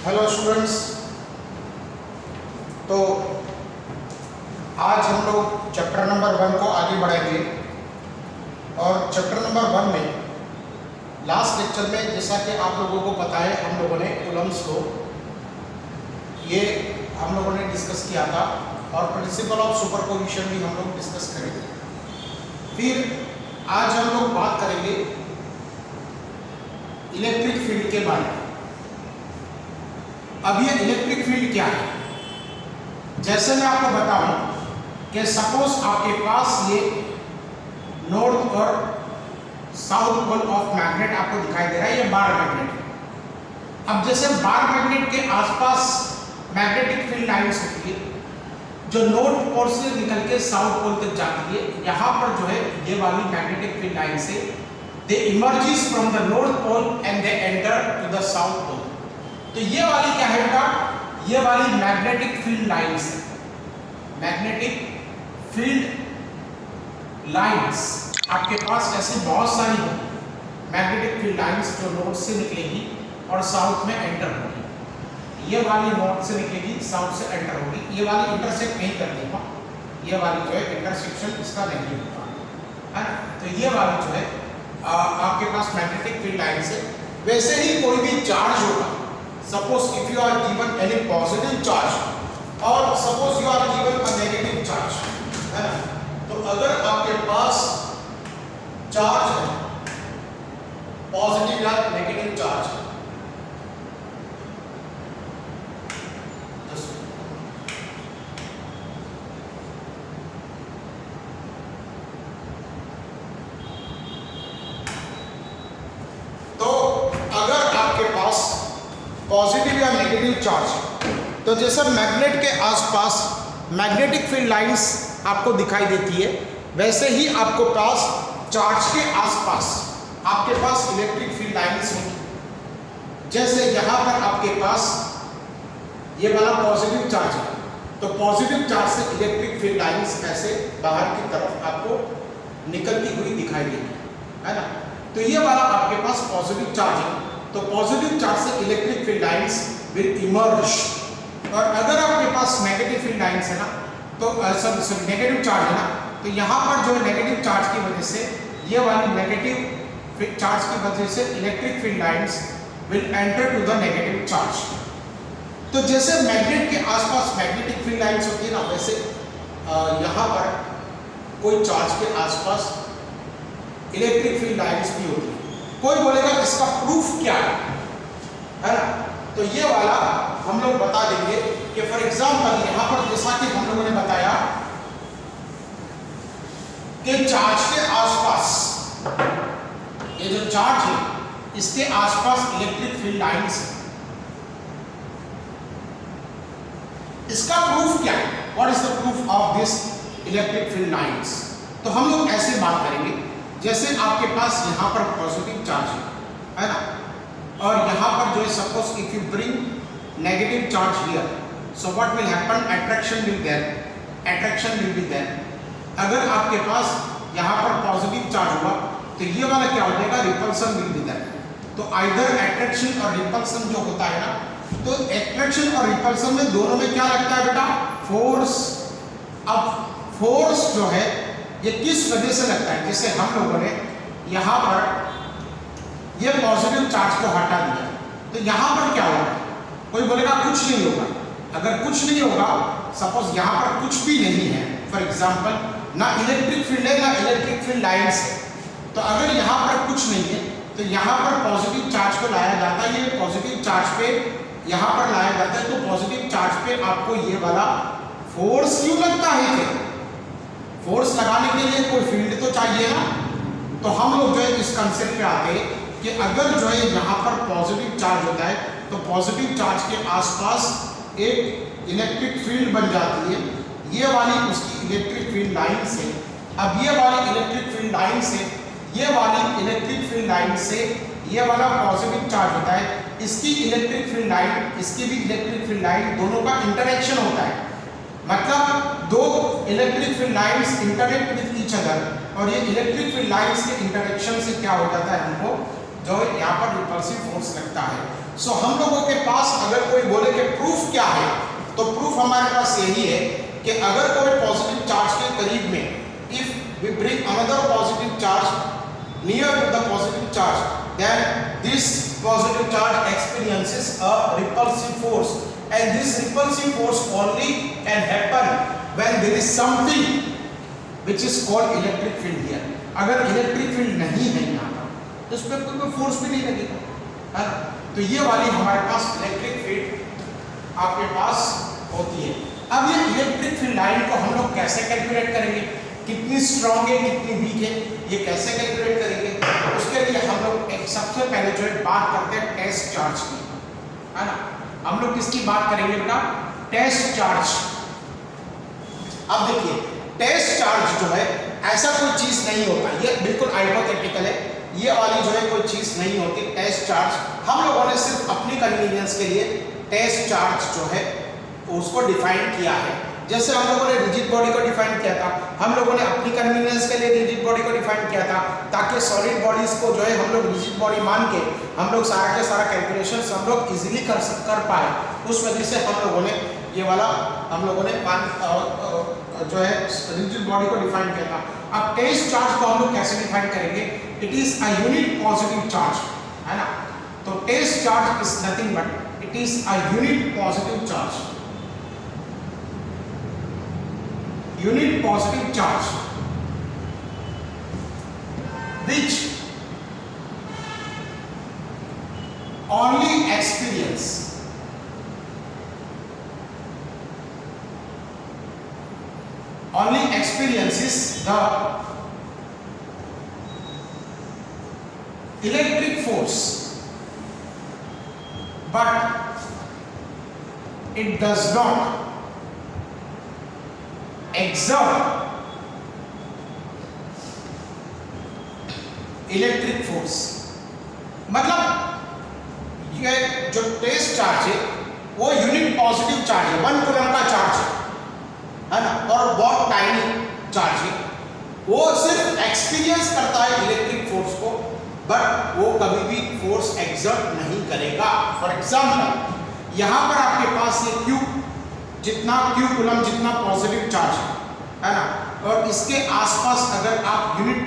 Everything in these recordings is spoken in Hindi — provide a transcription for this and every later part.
Hello students. तो आज हम लोग चैप्टर नंबर 1 को आगे बढ़ाएंगे और चैप्टर नंबर 1 में लास्ट लेक्चर में जैसा कि आप लोगों को पता है हम लोगों ने कूलम्ब्स को ये हम लोगों ने डिस्कस किया था और प्रिंसिपल ऑफ सुपरपोजिशन भी हम लोग डिस्कस करेंगे। फिर आज हम लोग बात करेंगे इलेक्ट्रिक फील्ड के बारे में। अब ये इलेक्ट्रिक फील्ड क्या है, जैसे मैं आपको बताऊं कि सपोज आपके पास ये नॉर्थ और साउथ पोल ऑफ मैग्नेट आपको दिखाई दे रहा है, ये बार मैग्नेट है। अब जैसे बार मैग्नेट के आसपास मैग्नेटिक फील्ड लाइंस होती है जो नॉर्थ पोल से निकल के साउथ पोल तक जाती है, यहाँ पर जो है ये वाली मैग्नेटिक फील्ड लाइन से they emerges from the north pole and they enter to the south pole. तो ये वाली क्या है बेटा, ये वाली मैग्नेटिक फील्ड लाइंस है। मैग्नेटिक फील्ड लाइंस आपके पास ऐसे बहुत सारी मैग्नेटिक फील्ड लाइंस जो नॉर्थ से निकलेगी और साउथ में एंटर होगी। ये वाली नॉर्थ से निकलेगी, साउथ से एंटर होगी। ये वाली इंटरसेक्ट नहीं करती है, ये वाली जो है इंटरसेक्शन इसका नहीं होता है ना। तो ये वाली जो है आपके पास मैग्नेटिक फील्ड लाइंस है। वैसे ही कोई भी चार्ज होगा, suppose if you are given any positive charge और suppose you are given a negative charge, है ना। तो अगर आपके पास चार्ज है, पॉजिटिव या नेगेटिव चार्ज है, तो अगर आपके पास पॉजिटिव या नेगेटिव चार्ज, तो जैसे मैग्नेट के आसपास मैग्नेटिक फील्ड लाइंस आपको दिखाई देती है, वैसे ही आपको पास चार्ज के आसपास आपके पास इलेक्ट्रिक फील्ड लाइंस होंगी। जैसे यहाँ पर आपके पास ये वाला पॉजिटिव चार्ज है, तो पॉजिटिव चार्ज से इलेक्ट्रिक फील्ड लाइंस ऐसे बाहर की तरफ आपको निकलती हुई दिखाई देगी, है ना। तो ये वाला आपके पास पॉजिटिव चार्ज है, तो पॉजिटिव चार्ज से electric field lines will emerge. और अगर आपके पास नेगेटिव फील्ड लाइंस है ना, तो सब नेगेटिव चार्ज है ना, तो यहाँ पर जो नेगेटिव चार्ज की वजह से ये वाली नेगेटिव चार्ज की वजह से electric field lines will enter to the negative charge. तो जैसे मैग्नेट के आसपास मैग्नेटिक फील्ड लाइंस होती है ना, वैसे यहाँ पर कोई चार्ज के आसपास इलेक्ट्रिक फील्ड लाइंस भी होती है। कोई बोलेगा इसका प्रूफ क्या है ना। तो ये वाला हम लोग बता देंगे कि फॉर एग्जांपल यहाँ पर जैसा कि हम लोगों ने बताया कि चार्ज के आसपास, ये जो चार्ज है इसके आसपास इलेक्ट्रिक फील्ड लाइंस है। इसका प्रूफ क्या है, what is the proof of this electric field lines. तो हम लोग ऐसे बात करेंगे, जैसे आपके पास यहाँ पर पॉजिटिव चार्ज है ना, और यहाँ पर जो है suppose if you bring negative charge here, so what will happen, attraction will there, attraction will be there. अगर आपके पास यहाँ पर पॉजिटिव चार्ज हुआ तो ये वाला क्या हो जाएगा, रिपल्सन विल बी देयर। तो आइदर अट्रैक्शन और रिपल्सन जो होता है ना, तो अट्रैक्शन और रिपल्सन में दोनों में क्या लगता है बेटा, फोर्स। अब फोर्स जो है ये किस वजह से लगता है, जैसे हम लोगों ने यहाँ पर ये पॉजिटिव चार्ज को हटा दिया, तो यहाँ पर क्या होगा, कोई बोलेगा कुछ नहीं होगा। अगर कुछ नहीं होगा, सपोज यहाँ पर कुछ भी नहीं है, फॉर एग्जांपल ना इलेक्ट्रिक फील्ड है ना इलेक्ट्रिक फील्ड लाइंस है, तो अगर यहाँ पर कुछ नहीं है तो यहाँ पर पॉजिटिव चार्ज को लाया जाता है, ये पॉजिटिव चार्ज पे यहाँ पर लाया जाता है। तो पॉजिटिव चार्ज पे आपको ये वाला फोर्स क्यों लगता है, फिर फोर्स लगाने के लिए कोई फील्ड तो चाहिए ना। तो हम लोग जो है इस कंसेप्ट पे आते हैं कि अगर जो है यहाँ पर पॉजिटिव चार्ज होता है तो पॉजिटिव चार्ज के आसपास एक इलेक्ट्रिक फील्ड बन जाती है, ये वाली उसकी इलेक्ट्रिक फील्ड लाइन से। अब ये वाली इलेक्ट्रिक फील्ड लाइन से, ये वाली इलेक्ट्रिक फील्ड लाइन से ये वाला पॉजिटिव चार्ज होता है, इसकी इलेक्ट्रिक फील्ड लाइन, इसकी भी इलेक्ट्रिक फील्ड लाइन, दोनों का इंटरेक्शन होता है। मतलब दो electric field lines interact with each other, और ये इलेक्ट्रिक फील्ड लाइंस के इंटरेक्शन से क्या हो जाता है, हमको जो है यहाँ पर रिपल्सिव फोर्स लगता है। सो हम लोगों के पास अगर कोई बोले कि प्रूफ क्या है, तो प्रूफ हमारे पास यही है कि अगर कोई पॉजिटिव चार्ज के करीब में, if we bring another positive charge near to the positive charge, then this positive charge experiences a repulsive force, and this repulsive force only can happen when there is something which is called electric field here. अगर इलेक्ट्रिक फील्ड नहीं है यहाँ पर तो उस पर कोई फोर्स भी नहीं लगेगा, है ना। तो ये वाली हमारे पास इलेक्ट्रिक फील्ड आपके पास होती है। अब ये इलेक्ट्रिक फील्ड लाइन को हम लोग कैसे कैलकुलेट करेंगे, कितनी स्ट्रॉन्ग है कितनी वीक है, ये कैसे कैलकुलेट करेंगे? उसके लिए हम लोग एक सबसे पहले जो है बात करते हैं टेस्ट चार्ज की, है ना। हम लोग किसकी बात करेंगे बेटा? Test charge. अब देखिए टेस्ट चार्ज जो है ऐसा कोई चीज नहीं होता, ये बिल्कुल हाइपोथेटिकल है, ये वाली जो है कोई चीज नहीं होती टेस्ट चार्ज। हम लोगों ने सिर्फ अपनी कन्वीनियंस के लिए टेस्ट चार्ज जो है उसको डिफाइन किया है। जैसे हम लोगों ने रिजिड बॉडी को डिफाइन किया था, हम लोगों ने अपनी कन्वीनियंस के लिए रिजिड बॉडी को डिफाइन किया था, ताकि सॉलिड बॉडीज को जो है हम लोग रिजिड बॉडी मान के हम लोग सारा के सारा कैलकुलेशंस हम लोग इजीली कर पाए। उस वजह से हम लोगों ने ये वाला हम लोगों ने जो है रिजिड बॉडी को डिफाइन किया था। अब टेस्ट चार्ज को हम लोग कैसे डिफाइन करेंगे? It is a unit positive charge, है ना। तो test charge is nothing but it is a unit positive charge, unit positive charge which only experiences the electric force, but it does not exert electric force. मतलब ये जो टेस्ट चार्ज है वो यूनिट पॉजिटिव चार्ज है, 1 कूलम का चार्ज है ना, और बहुत टाइनी चार्ज है। वो सिर्फ एक्सपीरियंस करता है इलेक्ट्रिक फोर्स को, बट वो कभी भी फोर्स एक्सर्ट नहीं करेगा। फॉर एग्जाम्पल यहाँ पर आपके पास ये क्यू कूलम जितना पॉजिटिव चार्ज है ना, और इसके आसपास अगर आप यूनिट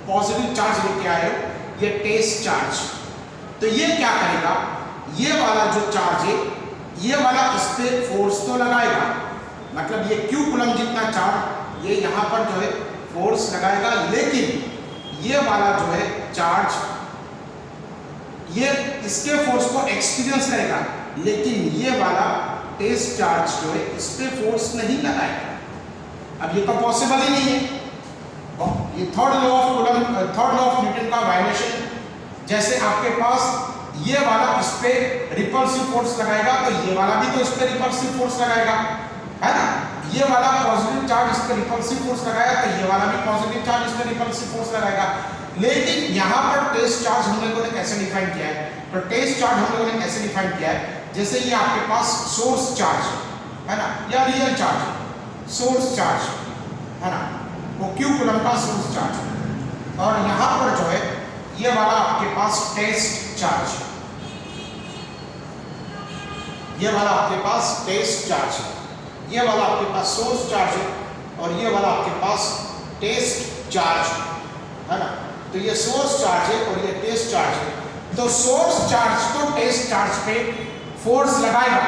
पॉजिटिव चार्ज लेके आए हो, ये टेस्ट चार्ज, तो ये क्या करेगा? ये वाला जो चार्ज है ये वाला इस पे फोर्स तो लगाएगा, मतलब ये क्यू कूलम जितना चार्ज ये यहाँ पर जो है फोर्स लगाएगा, लेकिन ये वाला जो है चार्ज ये इसके फोर्स को एक्सपीरियंस करेगा, लेकिन ये वाला टेस्ट चार्ज जो है इस पे फोर्स नहीं लगाएगा। अब ये तो पॉसिबल ही नहीं है। ये थर्ड लॉ ऑफ न्यूटन का वायलेशन, जैसे आपके पास ये वाला इस पे रिपल्सिव फोर्स लगाएगा तो ये वाला भी तो इस पे रिपल्सिव फोर्स लगाएगा, है ना। ये वाला पॉजिटिव चार्ज इस पे रिपल्सिव फोर्स लगाएगा तो ये वाला भी पॉजिटिव चार्ज इस पे रिपल्सिव फोर्स लगाएगा। लेकिन यहाँ पर टेस्ट चार्ज हम लोगों ने कैसे डिफाइन किया है? तो टेस्ट चार्ज हम लोगों ने कैसे डिफाइन किया है? जैसे ये आपके पास सोर्स चार्ज है ना, या रियल चार्ज, सोर्स चार्ज है ना, वो क्यू कूलम का सोर्स चार्ज, और यहाँ पर जो है ये वाला आपके पास टेस्ट चार्ज, ये वाला आपके पास टेस्ट चार्ज है, ये वाला आपके पास सोर्स चार्ज है, और ये वाला आपके पास टेस्ट चार्ज है ना। तो ये सोर्स चार्ज है और ये टेस्ट चार्ज है। तो सोर्स चार्ज तो टेस्ट चार्ज पे फोर्स लगाएगा,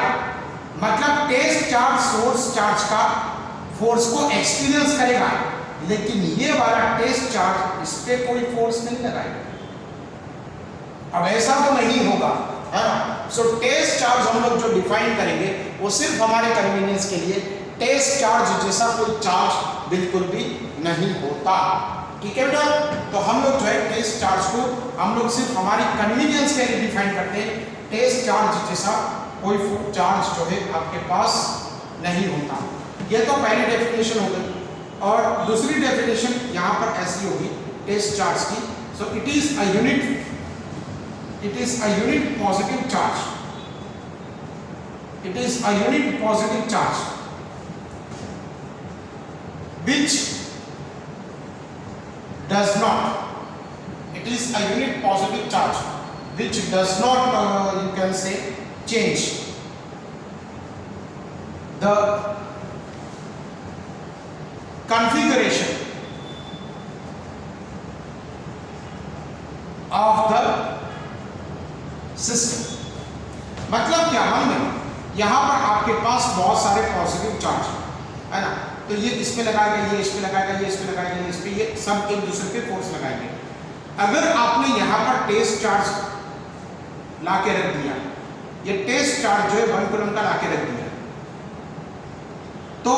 मतलब टेस्ट चार्ज सोर्स चार्ज का फोर्स को एक्सपीरियंस करेगा, लेकिन ये वाला टेस्ट चार्ज इस पे कोई फोर्स नहीं लगाएगा। अब ऐसा तो नहीं होगा, है ना। सो टेस्ट चार्ज हम लोग जो डिफाइन करेंगे वो सिर्फ हमारे कन्वीनियंस के लिए टेस्ट चार्ज जैसा कोई चार्ज बिल्कुल भी नहीं होता, ठीक है बेटा। तो हम लोग जो है टेस्ट चार्ज को हम लोग सिर्फ हमारी कन्वीनियंस के लिए डिफाइन करते हैं, टेस्ट चार्ज जैसा कोई चार्ज जो है आपके पास नहीं होता। ये तो पहली डेफिनेशन हो गई, और दूसरी डेफिनेशन यहाँ पर ऐसी होगी टेस्ट चार्ज की। सो it is a unit positive charge, it is a unit positive charge which does not It is a unit positive charge which does not you can say change the configuration of the system. मतलब क्या, हमने यहाँ पर आपके पास बहुत सारे पॉजिटिव चार्ज है ना, तो ये इस पे लगाएगा, ये इस पे लगाएगा, ये इस पे लगाएगा, ये इस पे, ये सब एक दूसरे पे फोर्स लगाएंगे। अगर आपने यहाँ पर टेस्ट चार्ज ला के रख दिया, ये टेस्ट चार्ज जो है 1 कूलम का ला के रख दिया, तो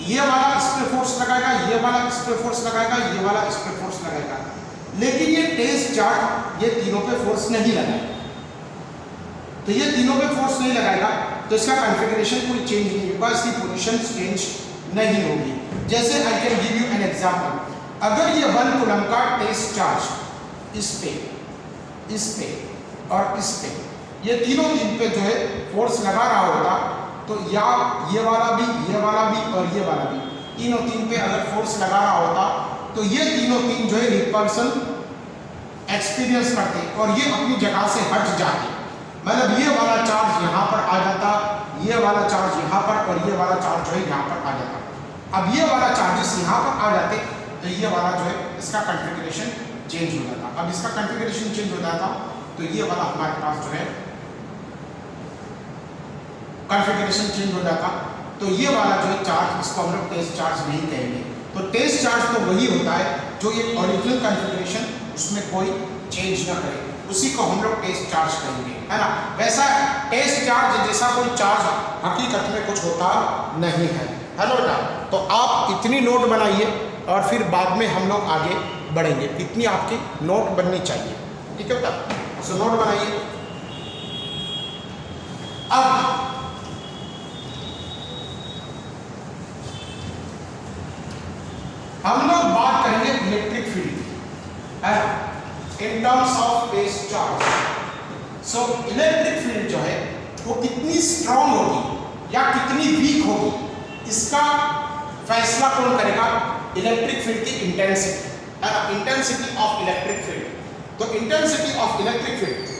ये वाला इस पे फोर्स लगाएगा, ये वाला इस पे फोर्स लगाएगा, ये वाला इस पे फोर्स लगाएगा, लेकिन ये टेस्ट चार्ज ये तीनों पे फोर्स नहीं लगाएगा। तो ये तीनों पे फोर्स नहीं लगाएगा तो इसका कॉन्फ़िगरेशन कोई चेंज नहीं होगा, इसकी पोजीशन चेंज नहीं होगी। जैसे I can give you an example, अगर ये 1 कूलम का टेस्ट चार्ज इस पे और इस पे, ये तीनों इन पे जो है फोर्स लगा रहा होगा, तो या ये वाला भी और ये वाला भी, तीनों तीन पे अगर फोर्स लगा रहा होता तो ये तीनों तीन जो है रिपल्सन एक्सपीरियंस करते और ये अपनी जगह से हट जाते। मतलब ये वाला चार्ज यहाँ पर आ जाता, ये वाला चार्ज यहाँ पर, और ये वाला चार्ज जो है यहाँ पर आ जाता। अब ये वाला चार्जेस यहाँ पर आ जाते तो ये वाला जो है इसका कॉन्फ़िगरेशन चेंज हो जाता। अब इसका कॉन्फ़िगरेशन चेंज हो जाता तो ये वाला हमारे पास जो है कॉन्फ़िगरेशन चेंज हो जाता, तो ये वाला जो है चार्ज, इसको हम लोग टेस्ट चार्ज नहीं कहेंगे। तो टेस्ट चार्ज तो वही होता है जो एक ओरिजिनल कॉन्फ़िगरेशन उसमें कोई चेंज ना करे, उसी को हम लोग टेस्ट चार्ज कहेंगे, है ना। वैसा टेस्ट चार्ज जैसा कोई चार्ज हकीकत में कुछ होता नहीं है। हेलो बेटा, तो आप इतनी नोट बनाइए और फिर बाद में हम लोग आगे बढ़ेंगे। इतनी आपकी नोट बननी चाहिए, ठीक है बेटा, सो नोट बनाइए। अब हम लोग बात करेंगे इलेक्ट्रिक फील्ड की, है ना, in terms of test charge. So electric field जो है वो कितनी स्ट्रॉन्ग होगी या कितनी वीक होगी, इसका फैसला कौन करेगा? इलेक्ट्रिक फील्ड की इंटेंसिटी, है ना, इंटेंसिटी ऑफ इलेक्ट्रिक फील्ड। तो इंटेंसिटी ऑफ इलेक्ट्रिक फील्ड,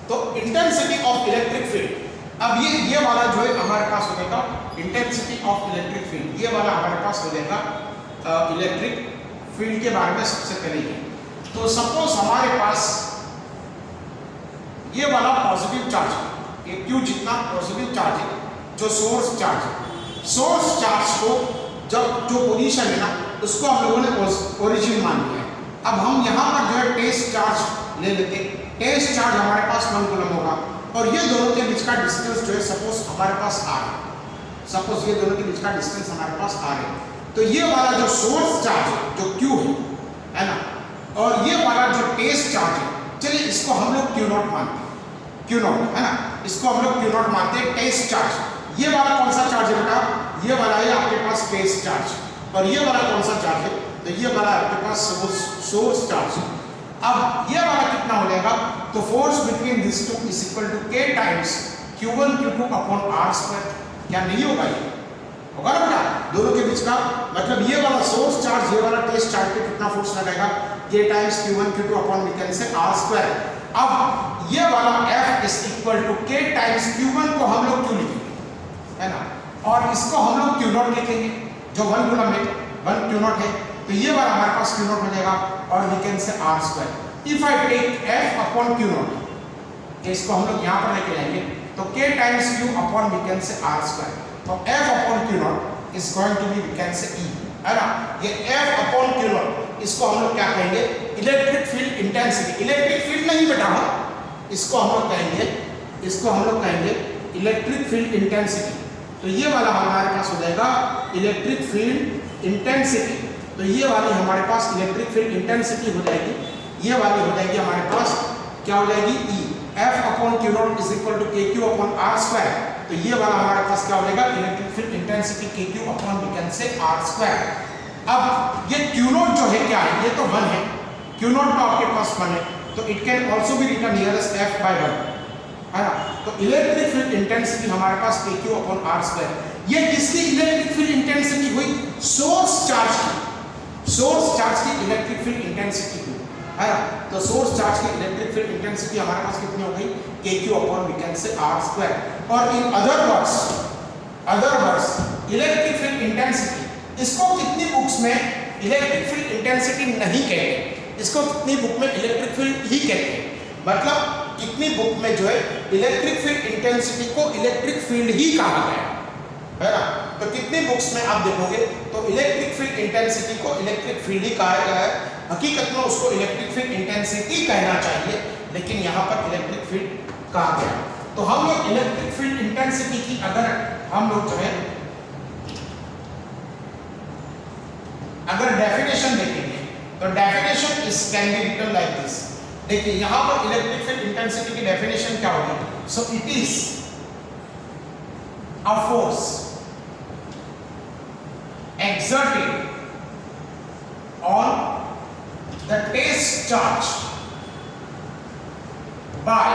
तो इंटेंसिटी ऑफ इलेक्ट्रिक फील्ड, अब ये वाला जो है हमारे पास हो जाएगा इंटेंसिटी ऑफ इलेक्ट्रिक फील्ड, ये वाला हमारे पास हो जाएगा इलेक्ट्रिक फील्ड के बारे में सबसे पहले ही। तो सपोज हमारे पास ये वाला पॉजिटिव चार्ज है, ये Q जितना पॉजिटिव चार्ज है, जो सोर्स चार्ज है, सोर्स चार्ज को जब जो पोजीशन है ना उसको हम लोगों ने ओरिजिन मान लिया है। अब हम यहाँ पर जो है टेस्ट चार्ज ले लेते, टेस्ट चार्ज हमारे पास 1 कूलम होगा और ये दोनों के बीच का डिस्टेंस जो है सपोज हमारे पास R है, सपोज ये दोनों के बीच का डिस्टेंस हमारे पास R है, तो ये वाला जो सोर्स चार्ज है जो Q है ना, और ये वाला जो टेस्ट चार्ज है, चलिए इसको हम लोग Q0 मानते हैं, Q0 है ना, इसको हम लोग Q0 मानते हैं टेस्ट चार्ज। ये वाला कौन सा चार्ज है बेटा? ये वाला है आपके पास टेस्ट चार्ज, और ये वाला कौन सा चार्ज है? तो ये वाला आपके पास सोर्स चार्ज है। अब ये वाला कितना हो जाएगा? तो force between this two is equal to K times Q1 Q2 upon R²। क्या नहीं होगा? ये होगा ना बेटा, दोनों के बीच का, मतलब ये वाला सोर्स चार्ज ये वाला टेस्ट चार्ज पे कितना फोर्स लगाएगा? K times Q1 Q2 upon we can say R²। अब ये वाला F is equal to K times Q1 को हम लोग क्यों लिखेंगे, है ना, और इसको हम लोग Q0 लिखेंगे, जो 1 कूलम में 1 Q0 है, तो ये वाला हमारे पास Q0 हो जाएगा और we can say R²। If I take F upon Q0, इसको हम लोग यहाँ पर लेके जाएंगे, तो K times Q upon we can say R²। तो F upon Q0 is going to be we can say E, है ना। ये F अपॉन Q0 इसको हम लोग क्या कहेंगे? Electric field intensity. Electric field नहीं बेटा, इसको हम लोग कहेंगे इलेक्ट्रिक फील्ड इंटेंसिटी। तो ये वाला हमारे पास हो जाएगा इलेक्ट्रिक फील्ड इंटेंसिटी। तो ये वाली हमारे पास इलेक्ट्रिक फील्ड इंटेंसिटी हो जाएगी, ये वाली हो जाएगी हमारे पास क्या हो जाएगी? E। F upon Q0 is equal to KQ upon R²। तो ये वाला हमारे पास क्या हो जाएगा? Electric field intensity KQ upon we can say R²। अब ये Q0 जो है क्या है? ये तो 1 है, Q0 तो आपके पास 1 है, तो it can also be written here as F/1, है ना। तो इलेक्ट्रिक फील्ड इंटेंसिटी हमारे पास KQ अपॉन R स्क्वायर। ये किसकी इलेक्ट्रिक फील्ड इंटेंसिटी हुई? सोर्स चार्ज की, सोर्स चार्ज की इलेक्ट्रिक फील्ड इंटेंसिटी हुई, है ना। तो सोर्स चार्ज की इलेक्ट्रिक फील्ड इंटेंसिटी हमारे पास कितनी हो गई? KQ upon we can say R square. और in other words electric field intensity, इसको कितनी बुक्स में इलेक्ट्रिक फील्ड इंटेंसिटी नहीं कहते, इसको कितनी बुक में इलेक्ट्रिक फील्ड ही कहते हैं। मतलब कितनी बुक में जो है इलेक्ट्रिक फील्ड इंटेंसिटी को इलेक्ट्रिक फील्ड ही कहा गया है ना। तो कितनी बुक्स में आप देखोगे तो इलेक्ट्रिक फील्ड इंटेंसिटी को इलेक्ट्रिक फील्ड ही कहा गया है। हकीकत में उसको इलेक्ट्रिक फील्ड इंटेंसिटी कहना चाहिए, लेकिन यहाँ पर इलेक्ट्रिक फील्ड कहा गया। तो हम लोग इलेक्ट्रिक फील्ड इंटेंसिटी की अगर हम लोग जो है अगर डेफिनेशन देखेंगे तो definition is can be written like this. देखिए यहां पर इलेक्ट्रिक फील्ड इंटेंसिटी की डेफिनेशन क्या होगी? So it is a force exerted on the test charge by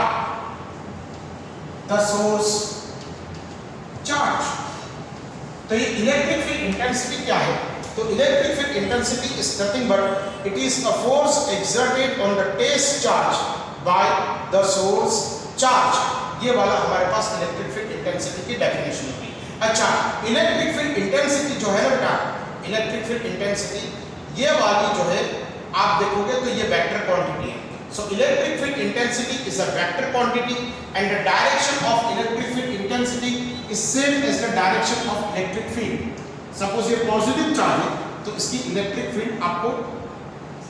the source charge। तो ये इलेक्ट्रिक फील्ड इंटेंसिटी क्या है? तो electric field intensity is nothing but it is a force exerted on the test charge by the source charge. ये वाला हमारे पास इलेक्ट्रिक फील्ड इंटेंसिटी की डेफिनेशन होगी। अच्छा, इलेक्ट्रिक फील्ड इंटेंसिटी जो है ना बेटा, इलेक्ट्रिक फील्ड इंटेंसिटी ये वाली जो है आप देखोगे तो ये वेक्टर क्वांटिटी है। So electric field intensity is a vector quantity and the direction of electric field intensity is same as the direction of electric field. Suppose ये पॉजिटिव चार्ज है तो इसकी इलेक्ट्रिक फील्ड आपको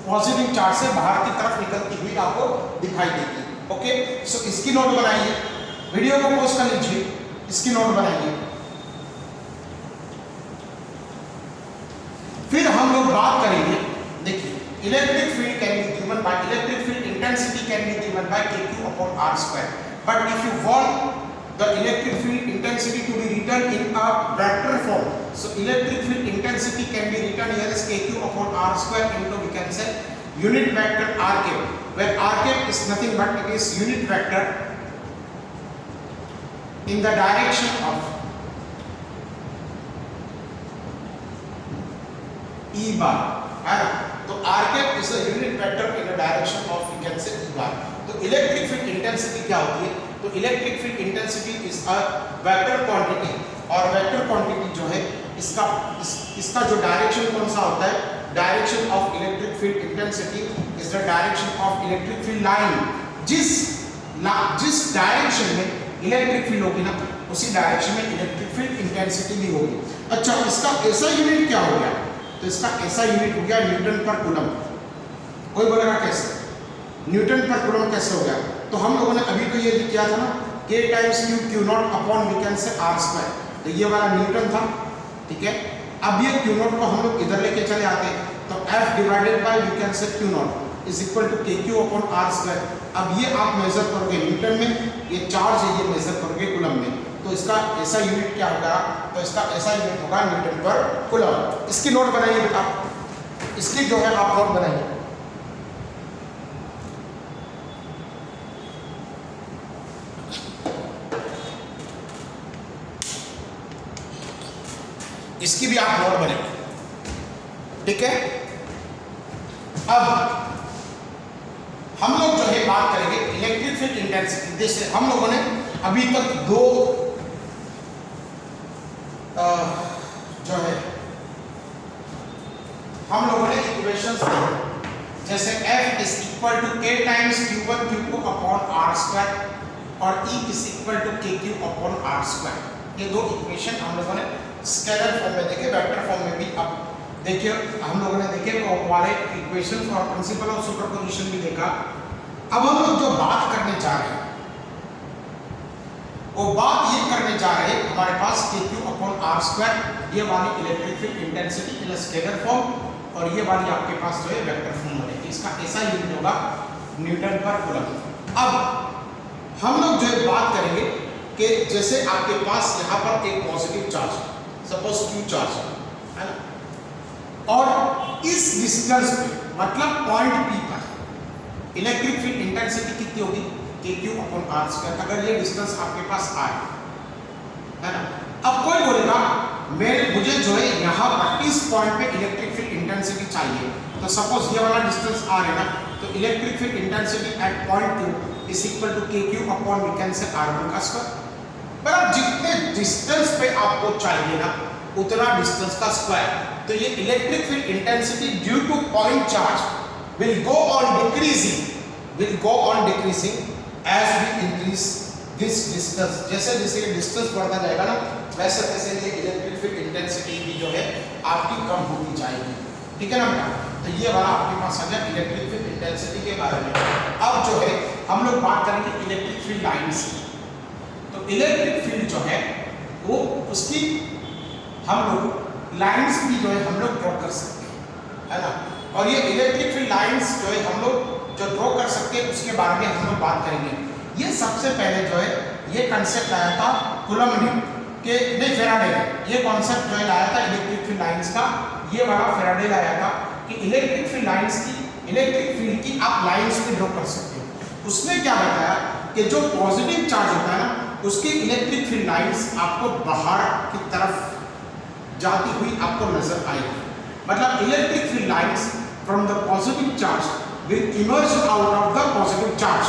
पॉजिटिव चार्ज से बाहर की तरफ निकलती हुई आपको दिखाई देगी। ओके, सो इसकी नोट बनाइए, वीडियो को पॉज कर लीजिए, इसकी नोट बनाइए। फिर हम लोग बात करेंगे, देखिए electric field can be given by electric field intensity can be given by KQ upon R square. But if you want the electric field intensity to be written in a vector form, so electric field intensity can be written here as KQ upon R square into we can say unit vector R cap, where R cap is nothing but it is unit vector in the direction of E bar, है ना। तो R cap is a unit vector in the direction of we can say E bar। तो इलेक्ट्रिक फील्ड इंटेंसिटी क्या होती है? तो electric field intensity is a vector quantity, और वेक्टर क्वांटिटी जो है इसका जो डायरेक्शन कौन सा होता है? Direction of electric field intensity is the direction of electric field line. जिस डायरेक्शन में इलेक्ट्रिक फील्ड होगी ना, उसी डायरेक्शन में इलेक्ट्रिक फील्ड इंटेंसिटी भी होगी। अच्छा, इसका ऐसा यूनिट क्या हो गया? तो इसका ऐसा यूनिट हो गया न्यूटन पर कूलम। कोई बोलेगा कैसे? न्यूटन पर कूलम कैसे हो गया? तो हम लोगों ने अभी तो ये किया था ना, K times Q not upon we can say R square. तो ये वाला न्यूटन था, ठीक है। अब ये Q नॉट को हम लोग इधर लेके चले आते हैं, तो F divided by we can say Q not is equal to KQ upon R square. अब ये आप मेजर करोगे न्यूटन में, ये चार्ज है ये मेजर करोगे कूलम में, तो इसका ऐसा यूनिट क्या होगा? तो इसका ऐसा यूनिट होगा न्यूटन पर कूलम। इसकी नोट बनाइए बेटा, इसकी जो है आप नोट बनाइए। इसकी भी आप नोट बनेंगे, ठीक है। अब हम लोग जो है बात करेंगे इलेक्ट्रिक फील्ड इंटेंसिटी। जैसे हम लोगों ने अभी तक दो जो है हम लोगों ने इक्वेशंस देखे, जैसे F is equal to K times Q1 Q2 upon R square और E is equal to KQ upon R square. ये दो इक्वेशन हम लोगों ने स्केलर फॉर्म में देखे, वेक्टर फॉर्म में भी अब देखिए हम लोगों ने देखे वाले इक्वेशंस और प्रिंसिपल ऑफ सुपरपोजिशन भी देखा। अब हम लोग जो बात करने जा रहे हैं वो बात ये करने जा रहे हैं हमारे पास KQ अपॉन R स्क्वायर, ये वाली electric field intensity in scalar form, और ये वाली आपके पास जो है वेक्टर फॉर्म बनेगी। इसका ऐसा यूनिट होगा न्यूटन पर कूलम। अब हम लोग जो है बात करेंगे कि जैसे आपके पास यहाँ पर एक positive charge, suppose Q charge है ना, और इस डिस्टेंस पे मतलब पॉइंट P पर इलेक्ट्रिक फील्ड इंटेंसिटी कितनी होगी? KQ/R², अगर ये डिस्टेंस आपके पास आए, है ना। अब कोई बोलेगा मुझे जो है यहाँ पर इस पॉइंट पे इलेक्ट्रिक फील्ड इंटेंसिटी चाहिए, तो सपोज ये वाला डिस्टेंस R है ना, तो electric field intensity at point Q is equal to KQ/R1²। पर जितने डिस्टेंस पे आपको चाहिए ना उतना डिस्टेंस का स्क्वायर, तो ये electric field intensity due to point charge will go on decreasing as we increase this distance. जैसे जैसे ये डिस्टेंस बढ़ता जाएगा ना, वैसे वैसे ये इलेक्ट्रिक फील्ड इंटेंसिटी भी जो है आपकी कम होती जाएगी, ठीक है ना बेटा। तो ये वाला आपके पास आ गया इलेक्ट्रिक फील्ड इंटेंसिटी के बारे में। अब जो है हम लोग बात करेंगे इलेक्ट्रिक फील्ड लाइन्स की। तो इलेक्ट्रिक फील्ड जो है वो उसकी हम लोग लाइन्स भी जो है हम लोग ड्रॉ कर सकते हैं, है ना। और ये इलेक्ट्रिक फील्ड लाइन्स जो है हम लोग जो ड्रॉ कर सकते हैं उसके बारे में हम लोग बात करेंगे। ये सबसे पहले जो है ये कंसेप्ट लाया था कूलम्ब ने, कि नहीं फेराडे ने, ये कॉन्सेप्ट जो है लाया था इलेक्ट्रिक फील्ड लाइन्स का, ये वाला फेराडे लाया था कि इलेक्ट्रिक फील्ड लाइन्स की, इलेक्ट्रिक फील्ड की आप लाइन्स भी ड्रॉ कर सकते हो। उसने क्या बताया कि जो पॉजिटिव चार्ज होता है ना उसकी इलेक्ट्रिक फील्ड लाइन्स आपको बाहर की तरफ जाती हुई आपको नजर आएगी। मतलब electric field lines from the positive charge will emerge out of the positive charge.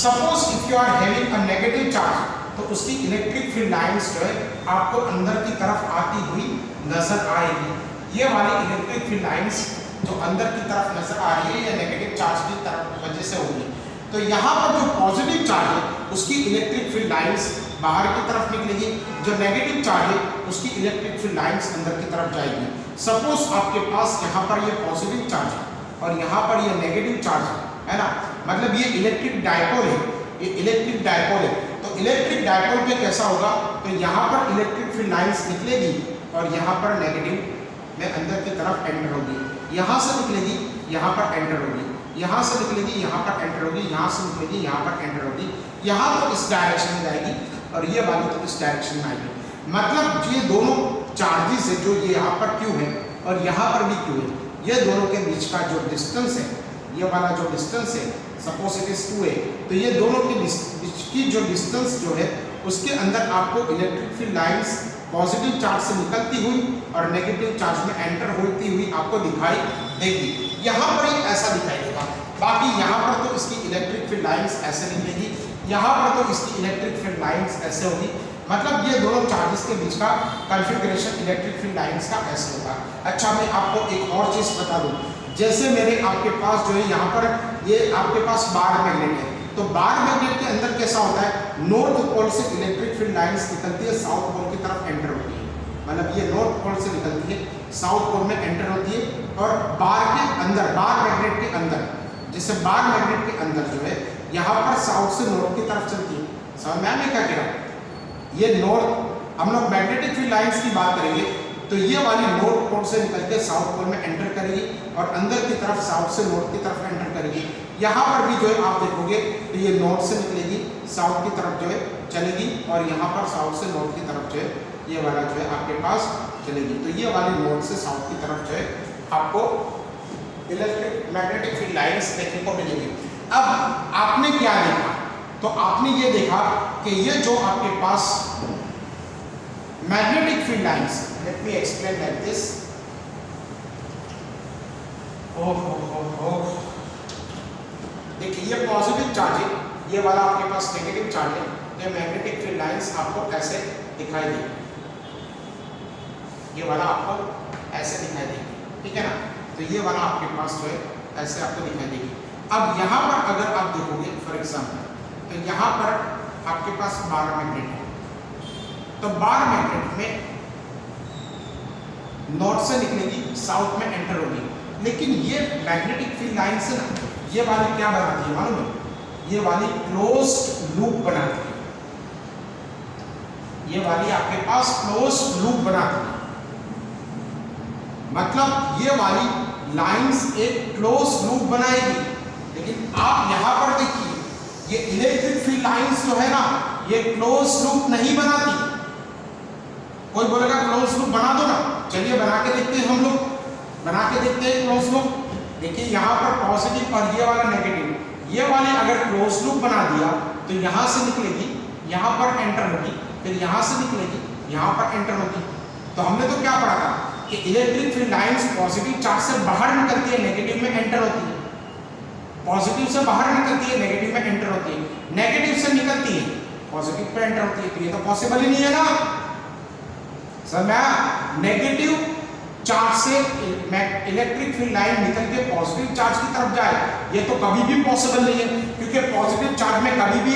Suppose if you are having a negative charge, तो उसकी इलेक्ट्रिक फील्ड लाइन्स जो है आपको अंदर की तरफ आती हुई नजर आएगी। ये वाली इलेक्ट्रिक फील्ड लाइन्स जो अंदर की तरफ नजर आ रही है या नेगेटिव चार्ज की तरफ वजह से होगी। तो यहाँ पर जो पॉजिटिव चार्ज है उसकी इलेक्ट्रिक फील्ड लाइन्स बाहर की तरफ निकलेगी, जो नेगेटिव चार्ज है उसकी इलेक्ट्रिक फील्ड लाइन्स अंदर की तरफ जाएगी। सपोज आपके पास यहाँ पर ये पॉजिटिव चार्ज है और यहाँ पर ये नेगेटिव चार्ज है ना, मतलब ये इलेक्ट्रिक डायपोल है, ये इलेक्ट्रिक डायपोल है। तो इलेक्ट्रिक डायपोल पे कैसा होगा, तो यहाँ पर इलेक्ट्रिक फील्ड लाइन्स निकलेगी और यहाँ पर नेगेटिव में अंदर की तरफ एंटर होगी, यहाँ से निकलेगी यहाँ पर एंटर होगी, यहाँ से निकलेगी यहाँ पर एंटर होगी, यहाँ से निकलेगी यहाँ पर एंटर होगी, यहाँ तो इस डायरेक्शन में जाएगी और ये वाली तो इस डायरेक्शन में आएगी। मतलब ये दोनों चार्जेस है जो ये यहाँ पर Q है और यहाँ पर भी Q है, ये दोनों के बीच का जो डिस्टेंस है, ये वाला जो डिस्टेंस है सपोज इट इज 2a, तो ये दोनों के बीच की जो डिस्टेंस जो है उसके अंदर आपको electric field lines positive charge से निकलती हुई और नेगेटिव चार्ज में एंटर होती हुई आपको दिखाई देगी। यहाँ पर ही ऐसा दिखाई देगा, बाकी यहाँ पर तो इसकी इलेक्ट्रिक फील्ड लाइन्स ऐसे निकलेगी, यहाँ पर तो इसकी इलेक्ट्रिक फील्ड लाइन्स ऐसे होगी। मतलब ये दोनों चार्जेस के बीच का कॉन्फ़िगरेशन इलेक्ट्रिक फील्ड लाइन्स का ऐसे होगा। अच्छा मैं आपको एक और चीज़ बता दूँ, जैसे मेरे आपके पास जो है यहाँ पर ये आपके पास बार मैग्नेट है, तो बार मैग्नेट के अंदर कैसा होता है, नॉर्थ पोल से इलेक्ट्रिक फील्ड लाइन्स निकलती है, साउथ पोल की तरफ एंटर होती है। मतलब ये नॉर्थ पोल से निकलती है, साउथ पोल में एंटर होती है और बार के अंदर, बार मैग्नेट के अंदर, जैसे बार मैग्नेट के अंदर जो है यहाँ पर साउथ से नॉर्थ की तरफ चलती है। समझ में मैं क्या कह रहा हूँ, ये नॉर्थ हम लोग मैग्नेटिक फील्ड लाइन्स की बात करेंगे तो ये वाली नॉर्थ पोल से निकल के साउथ पोल में एंटर करेगी और अंदर की तरफ साउथ से नॉर्थ की तरफ एंटर करेगी। यहाँ पर भी जो है आप देखोगे तो ये नॉर्थ से निकलेगी, साउथ की तरफ जो है चलेगी और यहाँ पर साउथ से नॉर्थ की तरफ जो है ये वाला जो है आपके पास चलेगी। तो ये वाली नॉर्थ से साउथ की तरफ जो है आपको इलेक्ट्रिक मैग्नेटिक फील्ड लाइन्स देखने को मिलेगी। अब आपने क्या देखा, तो आपने ये देखा कि ये जो आपके पास magnetic field lines, let me explain like this. देखिए ये पॉजिटिव चार्ज है, ये वाला आपके पास नेगेटिव चार्ज है, तो मैग्नेटिक फील्ड लाइन्स आपको ऐसे दिखाई देगी, ये वाला आपको ऐसे दिखाई देगी, ठीक है ना। तो ये वाला आपके पास जो है ऐसे आपको दिखाई देगी। अब यहाँ पर अगर आप देखोगे फॉर एग्जाम्पल, तो यहाँ पर आपके पास बार मैग्नेट है, तो बार मैग्नेट में नॉर्थ से निकलेगी, साउथ में एंटर होगी, लेकिन ये मैग्नेटिक फील्ड लाइन से ना ये वाली क्या बनाती है मालूम है, ये वाली क्लोज्ड लूप बनाती है, ये वाली आपके पास क्लोज्ड लूप बनाती है। मतलब ये वाली लाइंस एक क्लोज लूप बनाएगी। लेकिन आप यहां पर देखिए ये इलेक्ट्रिक फील्ड लाइंस जो है ना ये क्लोज लूप नहीं बनाती। कोई बोलेगा क्लोज लूप बना दो ना, चलिए बना के देखते हैं, हम लोग बना के देखते हैं क्लोज लूप। देखिए यहाँ पर पॉजिटिव और ये वाला नेगेटिव, ये वाले अगर क्लोज लूप बना दिया तो यहाँ से निकलेगी, यहाँ पर एंटर होगी, फिर यहाँ से निकलेगी, यहाँ पर एंटर होगी। तो हमने तो क्या पढ़ा था कि electric field lines positive charge से बाहर निकलती है, नेगेटिव में एंटर होती है। पॉजिटिव से बाहर निकलती है, नेगेटिव में एंटर होती है। नेगेटिव से निकलती है, पॉजिटिव पे एंटर होती है। तो ये तो पॉसिबल ही नहीं है ना। समझा? नेगेटिव चार्ज से इलेक्ट्रिक फील्ड लाइन निकल के पॉजिटिव चार्ज की तरफ जाए, ये तो कभी भी पॉसिबल नहीं है, क्योंकि पॉजिटिव चार्ज में कभी भी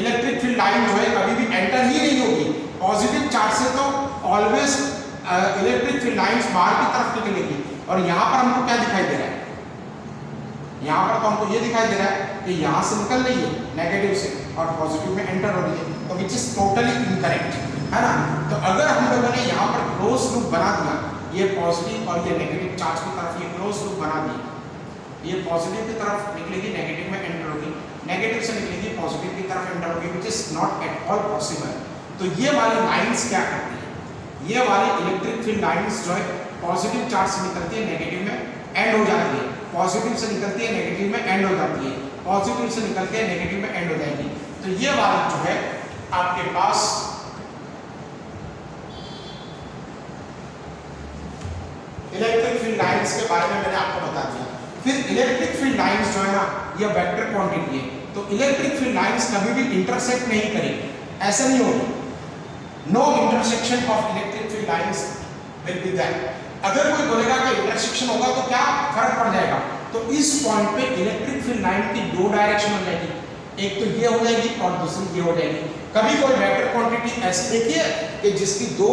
इलेक्ट्रिक फील्ड लाइन जो है कभी भी एंटर ही नहीं होगी। पॉजिटिव चार्ज से तो ऑलवेज इलेक्ट्रिक फील्ड लाइंस बाहर की तरफ निकलेगी। और यहाँ पर हमको क्या दिखाई दे रहा है? यहाँ पर तो हमको ये दिखाई दे रहा है कि यहाँ से निकल रही है नेगेटिव से और पॉजिटिव में एंटर हो रही है, तो विच इज टोटली इनकरेक्ट, है ना। तो अगर हम लोगों ने यहाँ पर क्लोज लूप बना दिया, ये पॉजिटिव और ये नेगेटिव चार्ज की तरफ ये क्लोज लूप बना दिया, ये पॉजिटिव की तरफ निकलेगी, नेगेटिव में एंटर होगी, नेगेटिव से निकलेगी, पॉजिटिव की तरफ एंटर होगी, which is not at all possible. तो ये वाली लाइंस क्या करती है? ये वाली इलेक्ट्रिक फील्ड लाइंस जो है पॉजिटिव चार्ज से निकलती है, नेगेटिव में एंड हो जाती है, पॉजिटिव से निकलती है, नेगेटिव में एंड हो जाती है, पॉजिटिव से निकलती है, नेगेटिव में एंड हो जाएगी। तो ये वाली जो है आपके पास इलेक्ट्रिक फील्ड लाइंस के बारे में मैंने आपको बता दिया। फिर इलेक्ट्रिक फील्ड लाइंस जो है ना, ये वेक्टर क्वांटिटी है, तो इलेक्ट्रिक फील्ड लाइंस कभी भी इंटरसेक्ट नहीं करेगी, ऐसा नहीं होगा। No intersection of electric field lines will be there. अगर कोई बोलेगा कि इंटरसेक्शन होगा तो क्या फर्क पड़ जाएगा, तो इस पॉइंट पे इलेक्ट्रिक फील्ड लाइन की दो डायरेक्शन हो जाएगी, एक तो ये हो जाएगी और दूसरी ये हो जाएगी। कभी कोई वेक्टर क्वांटिटी ऐसी देखिए कि जिसकी दो